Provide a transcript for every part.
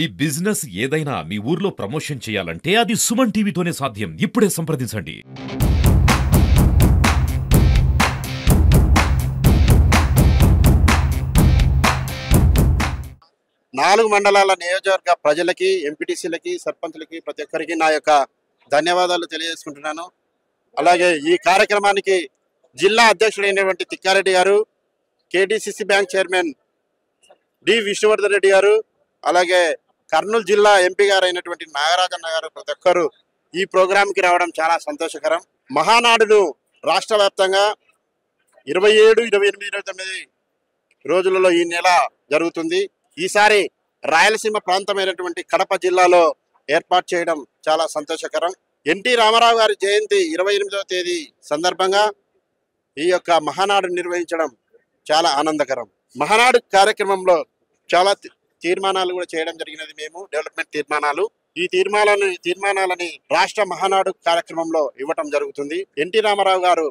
ఈ బిజినెస్ ఏదైనా మీ ఊర్లో ప్రమోషన్ చేయాలంటే అది సుమన్ టీవీతోనే సాధ్యం. ఇప్పుడే సంప్రదించండి. 4 మండలాల నియోజకవర్గ ప్రజలకి, ఎంపీటీసీలకి, సర్పంచులకి ప్రతి ఒక్కరికి నా యొక్క ధన్యవాదాలు తెలియజేసుకుంటున్నాను. అలాగే ఈ కార్యక్రమానికి జిల్లా అధ్యక్షుడైనటువంటి తిక్కారెడ్డి గారు, KDCC bank chairman D Vishnuvardhan Reddy గారు, అలాగే కర్నూలు జిల్లా ఎంపీ గారు అయినటువంటి నాగరాజన్న గారు ప్రతి ఒక్కరు ఈ ప్రోగ్రాంకి రావడం చాలా సంతోషకరం. మహానాడును రాష్ట్ర వ్యాప్తంగా 27, 28, 29 రోజులలో ఈ నెల జరుగుతుంది. ఈసారి రాయలసీమ ప్రాంతమైనటువంటి కడప జిల్లాలో ఏర్పాటు చేయడం చాలా సంతోషకరం. ఎన్టీ రామారావు గారి జయంతి 28వ తేదీ సందర్భంగా ఈ యొక్క మహానాడు నిర్వహించడం చాలా ఆనందకరం. మహానాడు కార్యక్రమంలో చాలా తీర్మానాలు కూడా చేయడం జరిగినది. మేము డెవలప్మెంట్ తీర్మానాలు, ఈ తీర్మానాలని రాష్ట్ర మహానాడు కార్యక్రమంలో ఇవ్వటం జరుగుతుంది. ఎన్టీ రామారావు గారు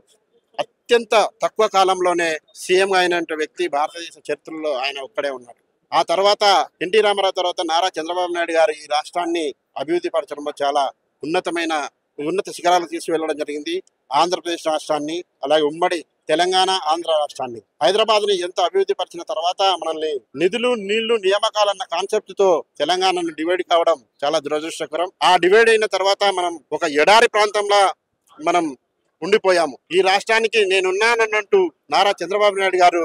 అత్యంత తక్కువ కాలంలోనే సీఎం అయిన వ్యక్తి భారతదేశ చరిత్రలో ఆయన ఒక్కడే ఉన్నాడు. ఆ తర్వాత ఎన్టీ రామారావు తర్వాత నారా చంద్రబాబు నాయుడు గారు ఈ రాష్ట్రాన్ని అభివృద్ధి పరచడంలో చాలా ఉన్నత శిఖరాలు తీసుకువెళ్ళడం జరిగింది. ఆంధ్రప్రదేశ్ రాష్ట్రాన్ని, అలాగే ఉమ్మడి తెలంగాణ, ఆంధ్ర రాష్ట్రాన్ని, హైదరాబాద్ ని ఎంత అభివృద్ధి పరిచిన తర్వాత మనల్ని నిధులు, నీళ్లు, నియామకాలన్న కాన్సెప్ట్ తో తెలంగాణను డివైడ్ కావడం చాలా దురదృష్టకరం. ఆ డివైడ్ అయిన తర్వాత మనం ఒక ఎడారి ప్రాంతంలో మనం ఉండిపోయాము. ఈ రాష్ట్రానికి నేనున్నానన్నట్టు నారా చంద్రబాబు నాయుడు గారు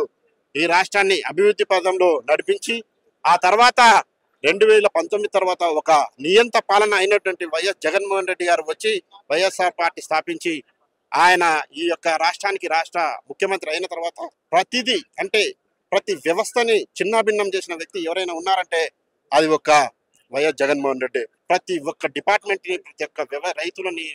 ఈ రాష్ట్రాన్ని అభివృద్ధి పదంలో నడిపించి, ఆ తర్వాత 2019 తర్వాత ఒక నియంత పాలన అయినటువంటి వైఎస్ జగన్మోహన్ రెడ్డి గారు వచ్చి వైఎస్ఆర్ పార్టీ స్థాపించి ఆయన ఈ యొక్క రాష్ట్రానికి రాష్ట్ర ముఖ్యమంత్రి అయిన తర్వాత ప్రతిదీ అంటే ప్రతి వ్యవస్థని చిన్నాభిన్నం చేసిన వ్యక్తి ఎవరైనా ఉన్నారంటే అది ఒక వైఎస్ జగన్మోహన్ రెడ్డి. ప్రతి ఒక్క డిపార్ట్మెంట్ ని, ప్రతి ఒక్క రైతులని,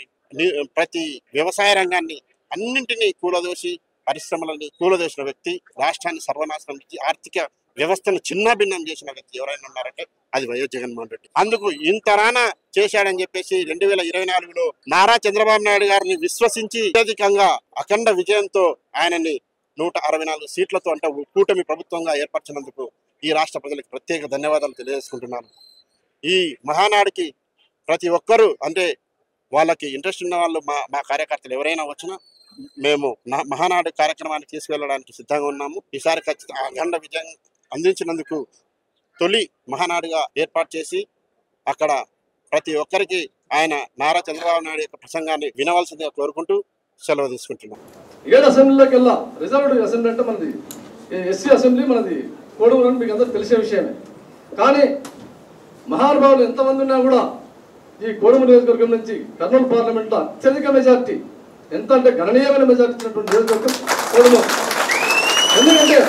ప్రతి వ్యవసాయ రంగాన్ని అన్నింటినీ కూలదోసి, పరిశ్రమలని కూలదోసిన వ్యక్తి, రాష్ట్రాన్ని సర్వనాశనం చేసి ఆర్థిక వ్యవస్థను చిన్నాభిన్నం చేసిన వ్యక్తి ఎవరైనా ఉన్నారంటే అది వైఎస్ జగన్మోహన్ రెడ్డి. అందుకు ఇంతరాన చేశాడని చెప్పేసి 2024లో నారా చంద్రబాబు నాయుడు గారిని విశ్వసించి అత్యధికంగా అఖండ విజయంతో ఆయనని 164 సీట్లతో అంటే కూటమి ప్రభుత్వంగా ఏర్పరిచినందుకు ఈ రాష్ట్ర ప్రజలకు ప్రత్యేక ధన్యవాదాలు తెలియజేసుకుంటున్నాను. ఈ మహానాడికి ప్రతి ఒక్కరూ అంటే వాళ్ళకి ఇంట్రెస్ట్ ఉన్న వాళ్ళు మా కార్యకర్తలు ఎవరైనా వచ్చినా మేము మహానాడు కార్యక్రమాన్ని తీసుకువెళ్ళడానికి సిద్ధంగా ఉన్నాము. ఈసారి ఖచ్చితంగా అఖండ విజయం అందించినందుకు తొలి మహానాడుగా ఏర్పాటు చేసి అక్కడ ప్రతి ఒక్కరికి ఆయన నారా చంద్రబాబు నాయుడు యొక్క ప్రసంగాన్ని వినవలసిందిగా కోరుకుంటూ సెలవు తీసుకుంటున్నాం. 7 అసెంబ్లీలోకి వెళ్ళా. రిజర్వ్డ్ అసెంబ్లీ అంటే మనది ఎస్సీ అసెంబ్లీ, మనది కోడూరు అని మీకు అందరూ తెలిసే విషయమే. కానీ మహానుభావులు ఎంతమంది ఉన్నా కూడా ఈ కోడూరు నియోజకవర్గం నుంచి కర్నూలు పార్లమెంట్లో అత్యధిక మెజార్టీ, ఎంత అంటే గణనీయమైన మెజార్టీ ఇచ్చినటువంటి నియోజకవర్గం కోడూరు. ఎందుకంటే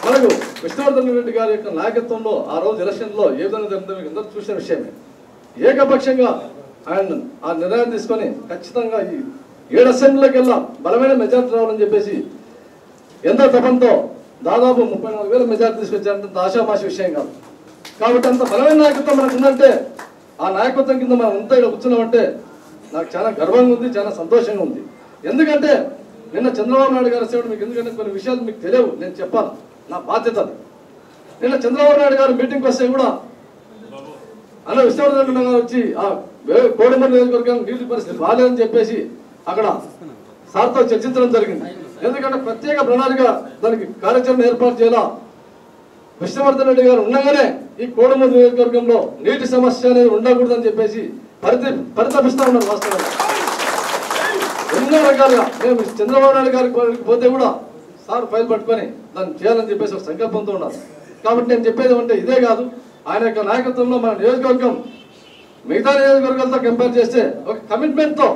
మనకు విష్ణువర్ధన్ రెడ్డి గారి యొక్క నాయకత్వంలో ఆ రోజు ఎలక్షన్లో ఏ విధంగా జరిగిందో మీకు అందరూ చూసిన విషయమే. ఏకపక్షంగా ఆయన ఆ నిర్ణయం తీసుకొని ఖచ్చితంగా ఈ 7 అసెంబ్లీలోకి వెళ్ళా బలమైన మెజార్టీ రావాలని చెప్పేసి ఎంత తపంతో దాదాపు 34,000 మెజార్టీ తీసుకొచ్చారంటే ఆశామాషి విషయం కాదు. కాబట్టి అంత బలమైన నాయకత్వం మనకు ఉందంటే, ఆ నాయకత్వం కింద మనం అంతా ఇక్కడ కూర్చున్నామంటే నాకు చాలా గర్వంగా ఉంది, చాలా సంతోషంగా ఉంది. ఎందుకంటే నిన్న చంద్రబాబు నాయుడు గారు సేవడు మీకు, ఎందుకంటే కొన్ని విషయాలు మీకు తెలియవు, నేను చెప్పాలి, నా బాధ్యత. నిన్న చంద్రబాబు నాయుడు గారు మీటింగ్కి వస్తే కూడా అలా విష్ణువర్ధన్ గారు వచ్చి ఆ కోడమూరు నియోజకవర్గం నీటి పరిస్థితి బాగాలేదని చెప్పేసి అక్కడ సార్తో చర్చించడం జరిగింది. ఎందుకంటే ప్రత్యేక ప్రణాళిక దానికి కార్యాచరణ ఏర్పాటు చేయాలా. విష్ణువర్ధన్ రెడ్డి గారు ఉండగానే ఈ కోడమూరు నియోజకవర్గంలో నీటి సమస్య అనేది ఉండకూడదని చెప్పేసి పరితపిస్తా ఉన్నారు. వాస్తవంగా ఎన్నో రకాలుగా మేము చంద్రబాబు నాయుడు గారికి పోతే కూడా సార్ ఫైల్ పట్టుకొని దాన్ని చేయాలని చెప్పేసి ఒక సంకల్పంతో ఉన్నారు. కాబట్టి నేను చెప్పేది అంటే ఇదే కాదు, ఆయన యొక్క నాయకత్వంలో మన నియోజకవర్గం మిగతా నియోజకవర్గాలతో కంపేర్ చేస్తే ఒక కమిట్మెంట్తో,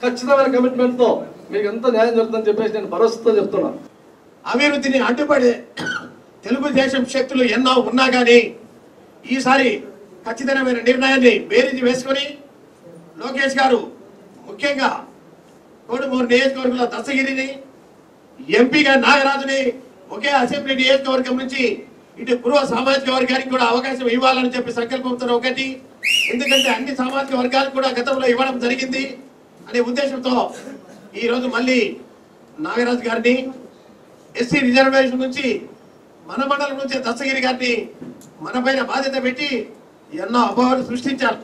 ఖచ్చితమైన కమిట్మెంట్తో మీకు ఎంత న్యాయం జరుగుతుందని చెప్పేసి నేను భరోసాతో చెప్తున్నాను. అభివృద్ధిని అడ్డుపడే తెలుగుదేశం శక్తులు ఎన్నో ఉన్నా కానీ ఈసారి ఖచ్చితమైన నిర్ణయాన్ని బేరీజు వేసుకొని లోకేష్ గారు ముఖ్యంగా కోడుమూరు నియోజకవర్గంలో దశగిరిని, ఎంపీగా నాగరాజుని ఒకే అసెంబ్లీ నియోజకవర్గం నుంచి ఇటు పూర్వ సామాజిక వర్గానికి కూడా అవకాశం ఇవ్వాలని చెప్పి సంకల్పంతో ఒకటి, ఎందుకంటే అన్ని సామాజిక వర్గాలకు కూడా గతంలో ఇవ్వడం జరిగింది అనే ఉద్దేశంతో ఈరోజు మళ్ళీ నాగరాజు గారిని ఎస్సీ రిజర్వేషన్ నుంచి మన మండలం నుంచి దశగిరి గారిని మన పైన బాధ్యత పెట్టి ఎన్నో అభావాలు సృష్టించారు.